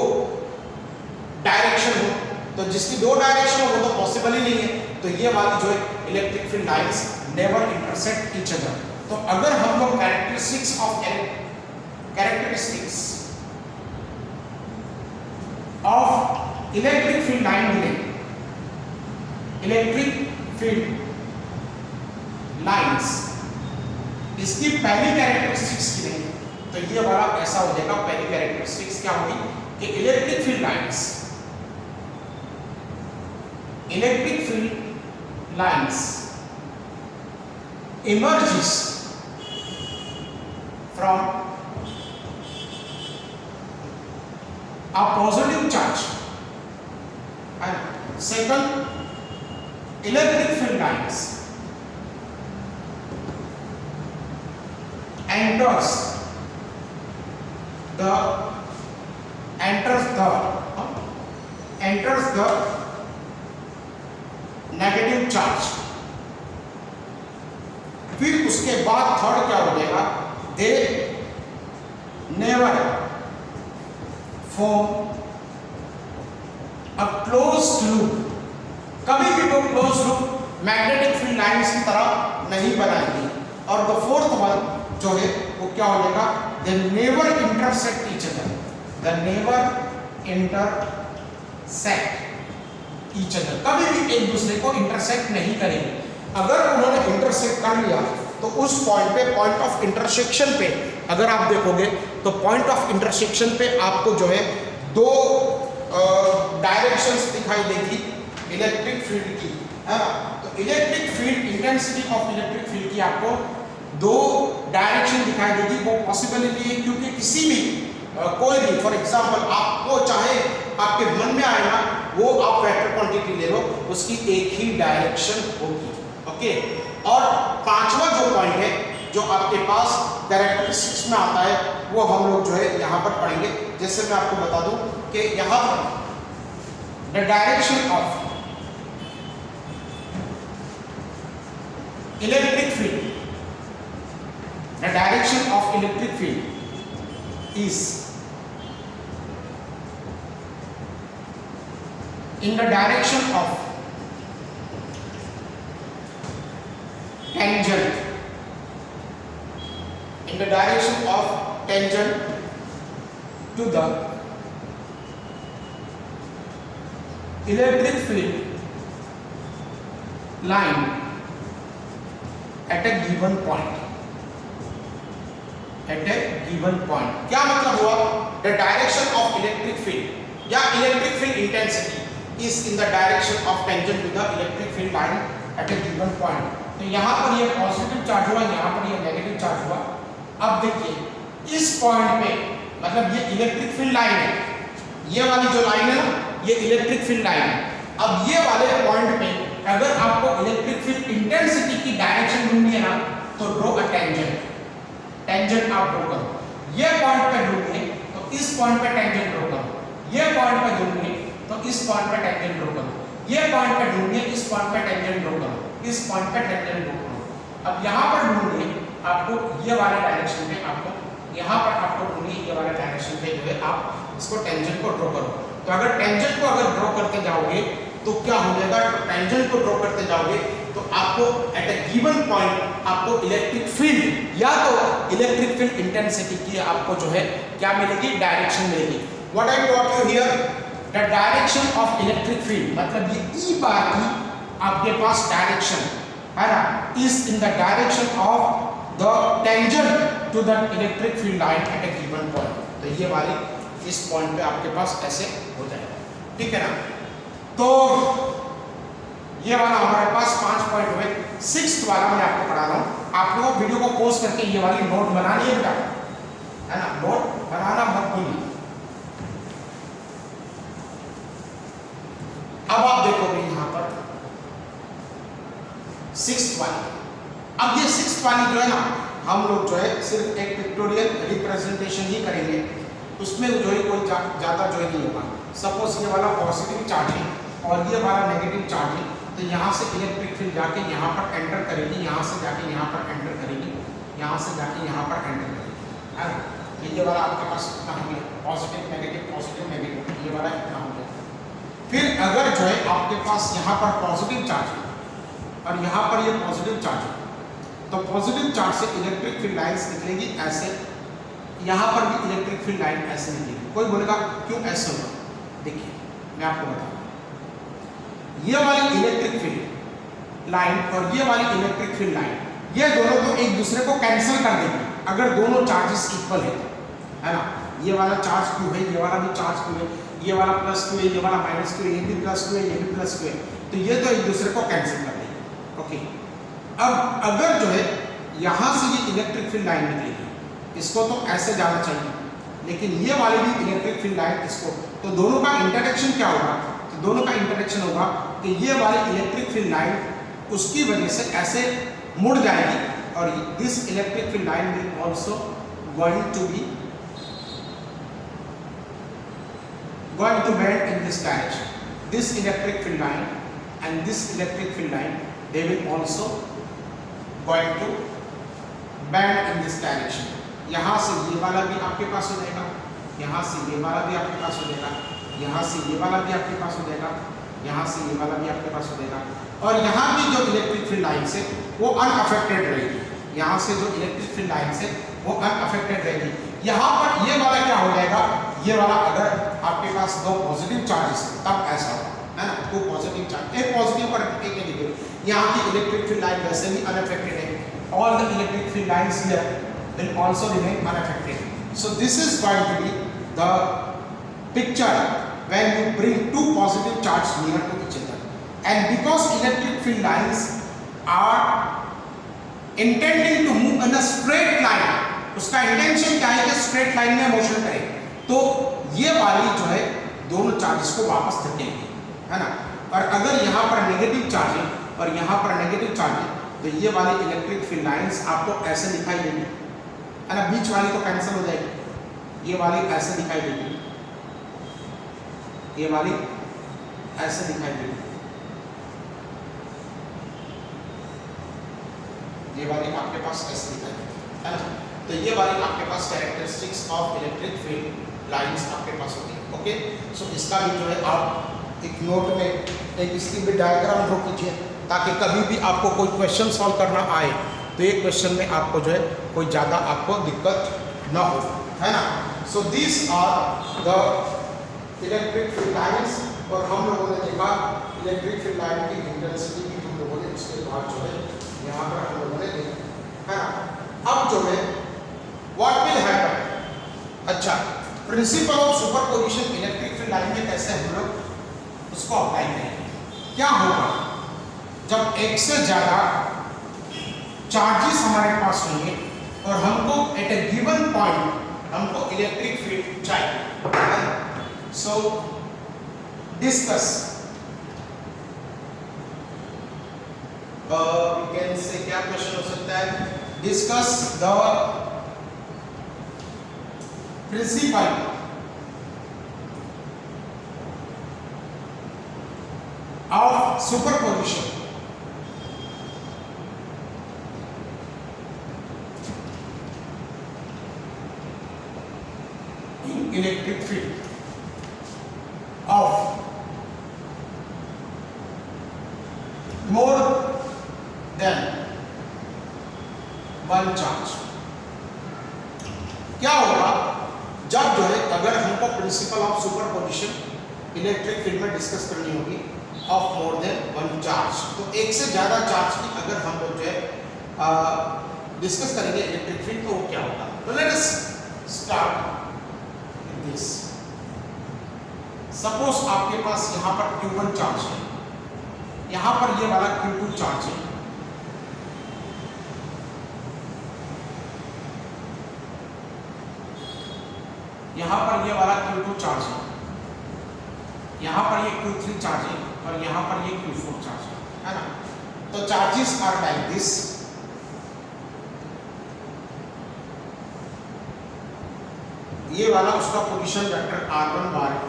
डायरेक्शन हो, तो जिसकी दो डायरेक्शन हो वो तो पॉसिबल ही नहीं है। तो ये वाली जो है electric field lines never intersect each other. तो अगर हम लोग characteristics of electric field line मिले, इलेक्ट्रिक फील्ड लाइंस, इसकी पहली कैरेक्टरिस्टिक्स की नहीं, तो ये वाला ऐसा हो जाएगा। पहली कैरेक्टरिस्टिक्स क्या होगी कि electric field lines emerges from a positive charge, and second, electric field lines enters the negative charge. फिर उसके बाद थर्ड क्या हो जाएगा, they never form a closed loop. कभी भी वो closed loop magnetic field lines की तरह नहीं बनाएगी। और द फोर्थ वन जो है वो क्या हो जाएगा, they never intersect each other, they never intersect each other, कभी भी एक दूसरे को इंटरसेक्ट नहीं करेंगे। अगर उन्होंने इंटरसेक्ट कर लिया तो उस पॉइंट पे, पॉइंट ऑफ इंटरसेक्शन पे अगर आप देखोगे तो पॉइंट ऑफ इंटरसेक्शन पे आपको जो है दो डायरेक्शंस दिखाई देगी इलेक्ट्रिक फील्ड की, है ना। तो electric field, intensity of electric field की आपको दो डायरेक्शन दिखाई देगी। वो पॉसिबिलिटी है क्योंकि किसी भी कोई भी, फॉर एग्जांपल आपको चाहे आपके मन में आए ना, वो आप वेक्टर क्वांटिटी ले लो, उसकी एक ही डायरेक्शन होगी। ओके, और पांचवा जो पॉइंट है जो आपके पास कैरेक्टरिस्टिक्स में आता है वो हम लोग जो है यहाँ पर पढ़ेंगे। जैसे मैं आपको बता दूं कि यहाँ पर the direction of electric field, the direction of electric field is in the direction of tangent, in the direction of tangent to the electric field line at a given point, at a given point। क्या मतलब हुआ, the direction of electric field या electric field intensity is in the direction of tangent to the electric field line at a given point। तो यहाँ पर ये पॉजिटिव चार्ज हुआ, यहाँ पर ये नेगेटिव चार्ज हुआ। अब देखिए इस पॉइंट पे, मतलब ये इलेक्ट्रिक फील्ड लाइन है, ये वाली जो लाइन है ना, ये इलेक्ट्रिक फील्ड लाइन है। अब ये वाले पॉइंट पे अगर आपको इलेक्ट्रिक फील्ड इंटेंसिटी की डायरेक्शन ढूंढनी है ना, तो ड्रॉ अ टेंजेंट। टेंजेंट आप ड्रॉ करो। ये पॉइंट पे ढूंढनी है तो इस पॉइंट पे टेंजेंट ड्रॉ करो। ये पॉइंट पे ढूंढनी है तो इस पॉइंट पे टेंजेंट ड्रॉ करो। ये पॉइंट पे ढूंढनी है, इस पॉइंट पे टेंजेंट ड्रॉ करो। इस पॉइंट पे टेंजेंट ड्रॉ करो। अब यहाँ पर ढूंढनी है आपको, ये वाले डायरेक्शन पे आपको, यहाँ पर आपको ढूंढनी है ये वाले डायरेक्शन पे जो है आप इसको टेंजेंट को ड्रॉ करो। तो अगर टेंजेंट को अगर ड्रॉ करते जाओगे तो क्या हो जाएगा, तो टेंजेंट को ड्रॉ करते जाओगे तो आपको एट अ गिवन पॉइंट आपको इलेक्ट्रिक फील्ड या तो इलेक्ट्रिक फील्ड इंटेंसिटी की आपको जो है क्या मिलेगी, डायरेक्शन मिलेगी। What I taught you here, the direction of electric field, मतलब ये ई बार की आपके पास डायरेक्शन है ना, is in the direction of the tangent to the electric field line at a given point. तो ये वाली इस पॉइंट पे आपके पास ऐसे हो जाएगा, ठीक है ना। तो ये वाला हमारे पास 5 पॉइंट हुए। 6th वाला मैं आपको पढ़ा रहा हूँ, आप लोग वीडियो को पॉज करके ये वाली नोट बनानी है बेटा, है ना, नोट बनाना मत भूलिए। अब आप देखोगे यहाँ पर 6th वाली। अब ये 6th वाली जो है ना, हम लोग जो है सिर्फ एक पिक्टोरियल रिप्रेजेंटेशन ही करेंगे, उसमें जो है कोई ज़्यादा जो है नहीं होगा। सपोज ये वाला पॉजिटिव चार्ज है और ये वाला नेगेटिव चार्ज है, तो यहाँ से इलेक्ट्रिक फील्ड जाके यहाँ पर एंटर करेगी, यहाँ से जाके यहाँ पर एंटर करेगी, यहाँ से जाके यहाँ पर एंटर करेगी, है ना। तो ये वाला आपके पास कितना हो गया, पॉजिटिव नेगेटिव, ये वाला कितना हो गया। फिर अगर जो है आपके पास यहाँ पर पॉजिटिव चार्ज है और यहाँ पर ये पॉजिटिव चार्ज है, तो पॉजिटिव चार्ज से इलेक्ट्रिक फील्ड लाइन्स निकलेगी ऐसे, यहाँ पर भी इलेक्ट्रिक फील्ड लाइन ऐसे निकलेगी। कोई बोलेगा क्यों ऐसे होगा, देखिए मैं आपको बताऊँ। ये वाली इलेक्ट्रिक फील्ड लाइन और ये वाली इलेक्ट्रिक फील्ड लाइन, ये दोनों तो एक दूसरे को कैंसिल कर देंगे अगर दोनों चार्जेस इक्वल है ना। ये वाला चार्ज क्यों है, ये वाला भी चार्ज क्यों है, ये वाला +2 है, ये वाला -2 है, ये भी +2 है, ये भी +2 है, तो ये तो एक दूसरे को कैंसिल कर देंगे। ओके, अब अगर जो है यहाँ से ये इलेक्ट्रिक फील्ड लाइन निकलेगी, इसको तो ऐसे जाना चाहिए, लेकिन ये वाली भी इलेक्ट्रिक फील्ड लाइन इसको, तो दोनों का इंटरेक्शन क्या होगा, तो दोनों का इंटरेक्शन होगा कि ये वाली इलेक्ट्रिक फील्ड लाइन उसकी वजह से ऐसे मुड़ जाएगी और this electric field line will also going to bend in this direction. This electric field line and this electric field line, they will also going to bend in this direction. यहाँ से ये वाला भी आपके पास हो जाएगा, यहाँ से ये वाला भी आपके पास हो जाएगा, यहाँ से ये वाला भी आपके पास हो जाएगा, यहाँ से ये वाला भी आपके पास हो जाएगा, और यहाँ की जो इलेक्ट्रिक फील्ड लाइन से वो अनअफेक्टेड रहेगी। यहाँ से जो इलेक्ट्रिक फील्ड लाइन से वो अनअफेक्टेड रहेगी। यहाँ पर ये वाला क्या हो जाएगा, ये वाला अगर आपके पास 2 पॉजिटिव चार्जेस तब ऐसा होगा, है ना, 2 पॉजिटिव चार्ज, एक पॉजिटिव और एक नेगेटिव। यहाँ की इलेक्ट्रिक फील्ड लाइन वैसे भी अनअफेक्टेड है, all the electric field lines here will also remain unaffected. So this is going to be the picture when you bring 2 positive charges near to each other, and because electric field lines are intending to move in a straight line, उसका इंटेंशन क्या है कि स्ट्रेट लाइन में मोशन करे, तो ये वाली जो है दोनों चार्जेस को वापस धकेलेगी, है ना। और अगर यहाँ पर नेगेटिव चार्ज है और यहाँ पर नेगेटिव चार्ज है, तो ये वाली इलेक्ट्रिक फील्ड लाइंस आपको ऐसे दिखाई देगी, है ना, बीच वाली तो कैंसिल हो जाएगी, ये वाली ऐसे दिखाई देगी, ये वाली ऐसे दिखाई देगी, ये वाली आपके पास ऐसे दिखाई देगी, है ना। तो ये वाली आपके पास characteristics of electric field lines आपके पास होती है। ओके, सो इसका भी जो है आप एक नोट में एक इसकी भी डायग्राम ड्रॉ कीजिए, ताकि कभी भी आपको कोई क्वेश्चन सॉल्व करना आए तो एक क्वेश्चन में आपको जो है कोई ज़्यादा आपको दिक्कत ना हो, है ना। So this are the electric field lines, और हम लोगों ने देखा इलेक्ट्रिक फील्ड लाइन की इंटेंसिटी भी हम लोगों ने उसके बाद जो है यहाँ पर हम लोगों ने देखा, है ना। अब जो है व्हाट विल हैपन, अच्छा, principal of superposition electric field line में कैसे हम लोग उसको अप्लाई करेंगे। क्या होगा जब एक से ज़्यादा चार्जेस हमारे पास होंगे और हमको एट ए गिवन पॉइंट हमको इलेक्ट्रिक फील्ड चाहिए। सो डिस्कस कैन से क्या क्वेश्चन हो सकता है, discuss the principle of superposition in electric field of more than one charge। क्या होगा जब जो है अगर हमको principal of superposition electric field में डिस्कस करनी होगी of more than one charge, तो एक से ज्यादा चार्ज की अगर हम लोग जो है डिस्कस करेंगे इलेक्ट्रिक फील्ड तो वो क्या होगा। तो let us start this. Suppose आपके पास यहां पर Q1 चार्ज है, यहां पर ये वाला Q2 चार्ज है, यहां पर ये वाला Q2 चार्ज है, यहां पर ये Q3 चार्ज है और यहां पर ये Q4 चार्ज है ना। तो चार्जेस आर लाइक दिस। ये वाला उसका पोजीशन वेक्टर r1 बार है,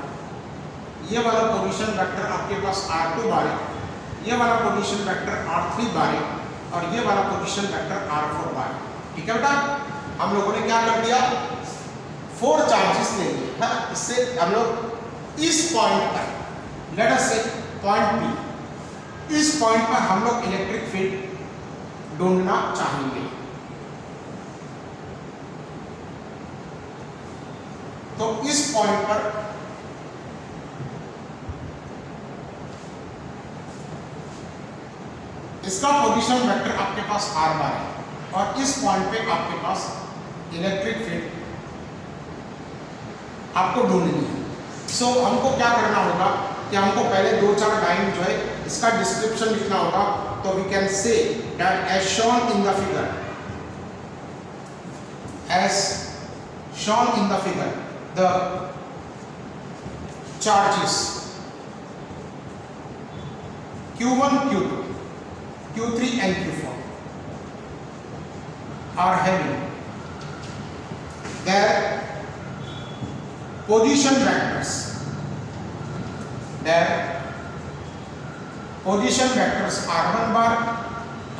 ये वाला पोजीशन वेक्टर आपके पास r2 बार है, ये वाला पोजीशन वेक्टर r3 बार है और ये वाला पोजीशन वेक्टर r4 बार है। ठीक है बेटा, हम लोगों ने क्या कर दिया, 4 चार्जेस ले लिए है। इससे हम लोग इस पॉइंट पर लेट अस से पॉइंट P, इस पॉइंट पर हम लोग इलेक्ट्रिक फील्ड ढूंढना चाहेंगे। तो इस पॉइंट पर इसका पोजीशन वेक्टर आपके पास r बार है और इस पॉइंट पे आपके पास इलेक्ट्रिक फील्ड आपको ढूंढनी है। सो हमको क्या करना होगा कि हमको पहले 2-4 लाइन जो है इसका डिस्क्रिप्शन लिखना होगा। तो we can say that as shown in the figure, as shown in the figure the charges Q1, Q2, Q3 and Q4 are having their position vectors, r1 bar,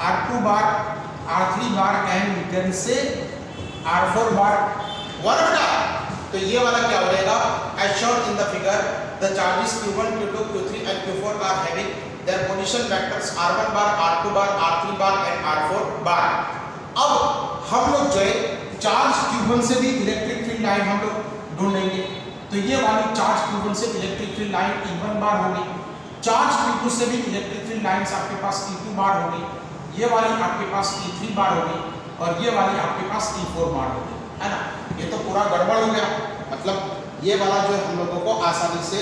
r2 bar, r3 bar and we can say r4 bar। तो ये वाला क्या हो जाएगा, as shown in the figure the charges Q1, Q2, Q3 and Q4 are having their position vectors r1 bar, r2 bar, r3 bar and r4 bar। अब हम लोग जो है चार्ज Q1 से भी इलेक्ट्रिक फील्ड लाइन हम लोग ढूंढेंगे। तो ये वाली चार्ज Q1 से इलेक्ट्रिक फील्ड लाइन E1 बार होगी, चार्ज Q2 से भी इलेक्ट्रिक फील्ड लाइंस आपके पास E2 बार होगी, ये वाली आपके पास E3 बार होगी और ये वाली आपके पास E4 बार होगी, है ना। ये तो पूरा गड़बड़ हो गया, मतलब ये वाला जो है हम लोगों को आसानी से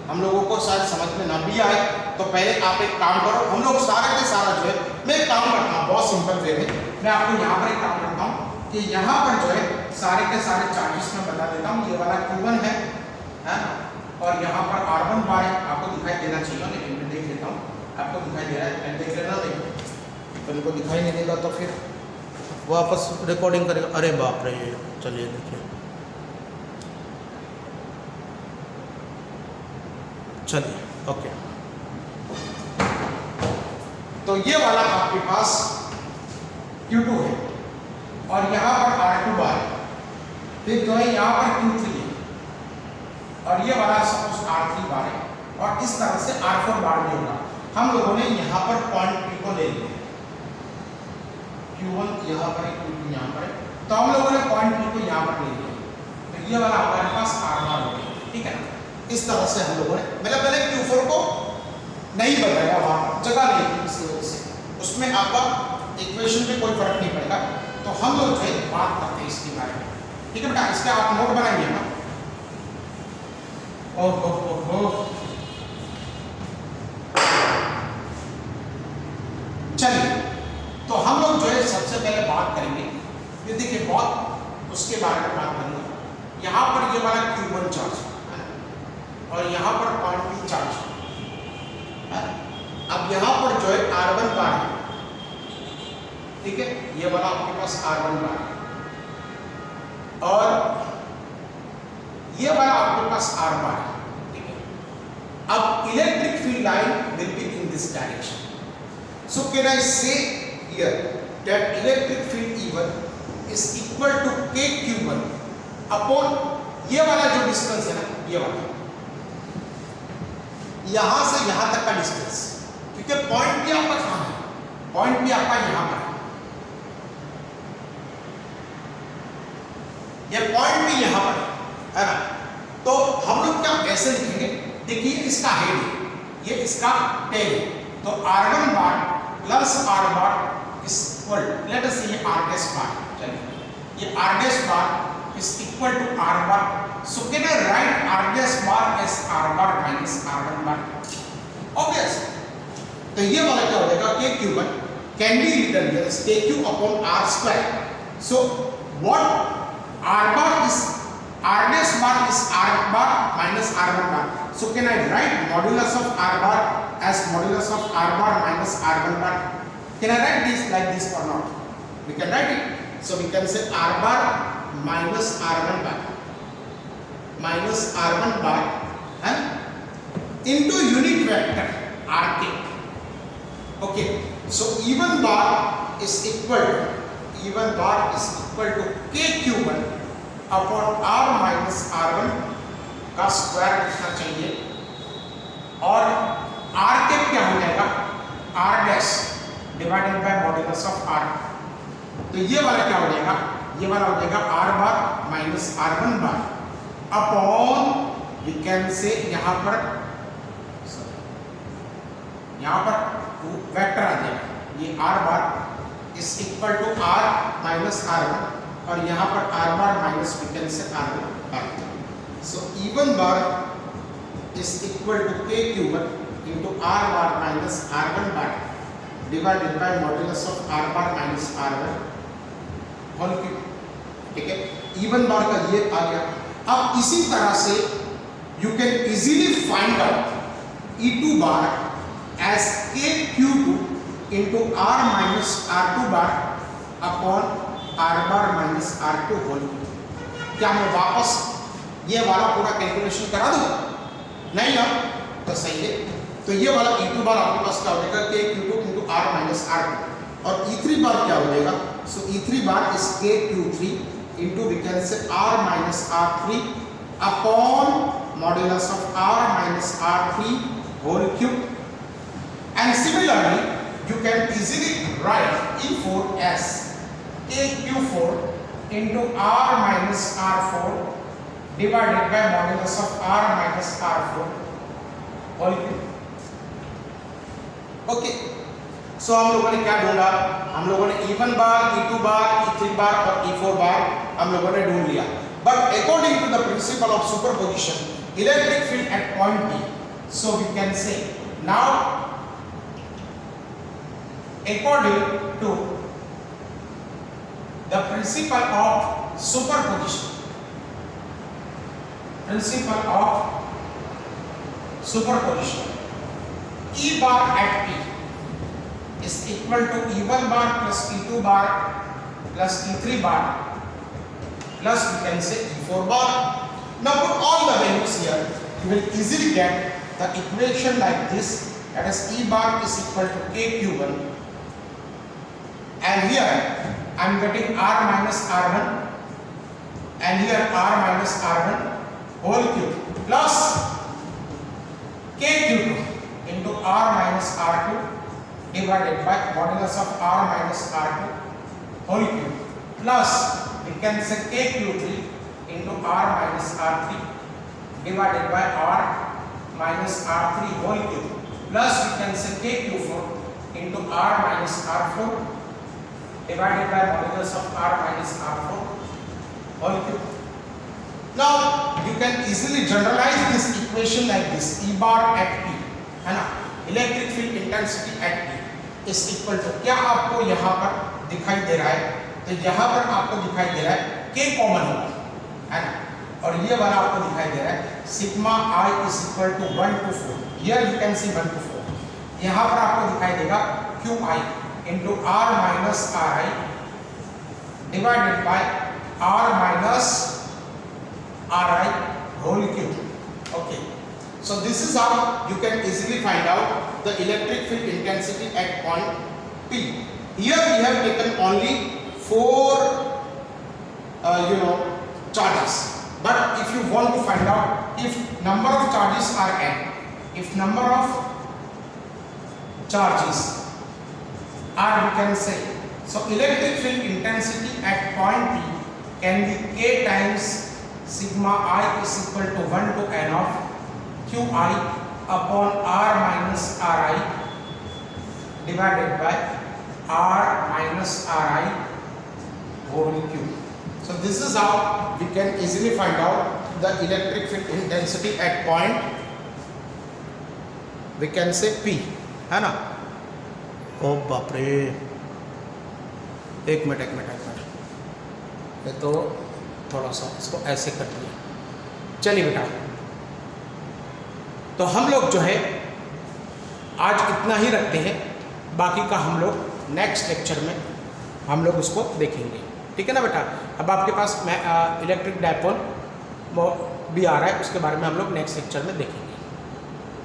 हम लोगों को शायद समझ में ना भी आए। तो पहले आप एक काम करो, हम लोग सारा के सारा जो है मैं एक काम करता हूँ बहुत सिंपल वे में, मैं आपको यहाँ पर एक काम करता हूँ कि यहाँ पर जो है सारे के सारे चार्जेस मैं बता देता हूँ। ये वाला Q1 है ना, और यहाँ पर R1 बार है, आपको दिखाई देना चाहिए लेकिन मैं देख लेता हूँ, आपको दिखाई दे रहा है, मैं देख लेना। देखो उनको दिखाई नहीं देगा तो फिर वापस रिकॉर्डिंग करेगा, अरे बाप रे। चलिए देखिए, चलिए ओके। तो ये वाला आपके पास Q2 है और यहाँ पर R2 बार है, फिर जो है यहाँ पर Q3 है और ये वाला सपोज R3 बार है और इस तरह से R4 बार भी होगा। हम लोगों ने यहाँ पर पॉइंट P को ले लिया, Q1 यहाँ पर है, Q2 यहाँ पर है, तो हम लोगों ने पॉइंट P को यहाँ पर ले लिया। तो ये वाला हमारे पास R बार हो गया, ठीक है ना। इस तरह से हम लोगों ने मतलब पहले Q4 को नहीं बताया, वहाँ जगह नहीं थी, इस वजह से उसमें आपका इक्वेशन में कोई फर्क नहीं पड़ेगा। तो हम लोग जो है बात करते हैं इसके बारे में, ठीक है बेटा। इसका आप नोट बनाएंगे ना। ओहो चलिए, तो हम लोग जो है सबसे पहले बात करेंगे, ये देखिए बहुत उसके बारे में बात करूंगा। यहाँ पर ये वाला Q1 चार्ज है और यहाँ पर पॉइंट P चार्ज है। अब यहाँ पर जो है R1 बार है, ठीक है, ये वाला आपके पास R1 बार है और ये वाला आपके पास R बार है, ठीक है। अब electric field line will be in this direction, so can I से here that electric field E1 is equal to KQ1 upon ये वाला जो डिस्टेंस है ना, ये वाला यहां से यहां तक का डिस्टेंस, क्योंकि पॉइंट भी आपका कहां है, पॉइंट भी आपका यहां पर है, ये पॉइंट भी यहां पर है ना। तो हम लोग क्या ऐसे लिखेंगे, देखिए इसका हेड है, ये इसका टेल है, तो R1 bar plus R bar is equal, let us say R dash bar, चलिए ये R dash bar is equal to R bar, so can I write R dash bar as R bar minus R1 bar? Obvious. तो ये वाला क्या हो जाएगा, KQ1 can be written here as KQ upon R square. So what R bar is, R dash bar is R bar minus R1 bar. So can I write modulus of R bar as modulus of R bar minus R1 bar? Can I write this like this or not? We can write it. So we can say R bar minus R1 bar minus R1 bar and into unit vector RK. Okay. So even bar is equal to KQ1 upon R minus R1 का स्क्वायर लिखना चाहिए और RK क्या हो जाएगा, R dash divided by modulus of R। तो ये वाला क्या हो जाएगा, ये वाला हो जाएगा R bar minus R1 bar upon, we can say यहाँ पर वेक्टर आ जाएगा, ये R bar is equal to R minus R1 और यहाँ पर R bar minus we can say R1 bar. So E1 bar is equal to KQ1 into R bar minus R1 bar divided by modulus of R bar minus R1 whole cube, ठीक है। इवन बार का ये आ गया। अब इसी तरह से you can easily find out E2 bar as KQ2 into R minus R2 bar upon R bar minus R2 whole cube. क्या मैं वापस ये वाला पूरा कैलकुलेशन करा दूं? नहीं ना, तो सही है। तो ये वाला E2 बार आपके पास क्या हो जाएगा, KQ2 into R minus R2 और E3 बार क्या हो जाएगा, सो E3 bar is KQ3 into we can say R minus R3 upon modulus of R minus R3 whole cube. And similarly you can easily write E4 as KQ4 into R minus R4 divided by modulus of R minus R4 whole cube. Okay, so हम लोगों ने क्या ढूंढा, हम लोगों ने E1 बार, E2 बार, E3 बार और E4 बार हम लोगों ने ढूंढ लिया। But according to the principle of superposition electric field at point P, so we can say now according to the principle of superposition E bar at P is equal to E1 bar plus E2 bar plus E3 bar plus we can say E4 bar. Now put all the values here, you will easily get the equation like this, that is E bar is equal to KQ1 and here I am getting R minus R1 and here R minus R1 whole cube plus KQ2 into R minus R2 divided by modulus of R minus R2 whole cube plus we can say KQ3 into R minus R3 divided by R minus R3 whole cube plus we can say KQ4 into R minus R4 divided by modulus of R minus R4 whole cube. Now you can easily generalize this equation like this, E bar at P है ना, electric field intensity at P is equal to, क्या आपको यहाँ पर दिखाई दे रहा है, तो तो यहाँ पर आपको दिखाई दे रहा है K कॉमन होगा, है ना, और ये वाला आपको दिखाई दे रहा है sigma i is equal to 1 to 4, here you can see 1 to 4, यहाँ पर आपको दिखाई देगा q i into r minus r i divided by r minus r i whole cube. Okay, so this is how you can easily find out the electric field intensity at point P. Here we have taken only 4 charges, but if you want to find out if number of charges are n, if number of charges are, we can say, so electric field intensity at point P can be K times sigma I is equal to 1 to n of Qi upon R minus Ri divided by R minus Ri whole cube. So this is how we can easily find out the electric field intensity at point, we can say P, है ना. ओ बाप रे, एक मिनट, ये तो थोड़ा सा इसको ऐसे कर दिया. चलिए बेटा, तो हम लोग जो है आज इतना ही रखते हैं, बाकी का हम लोग नेक्स्ट लेक्चर में हम लोग उसको देखेंगे, ठीक है ना बेटा. अब आपके पास इलेक्ट्रिक डायपोल भी आ रहा है, उसके बारे में हम लोग नेक्स्ट लेक्चर में देखेंगे.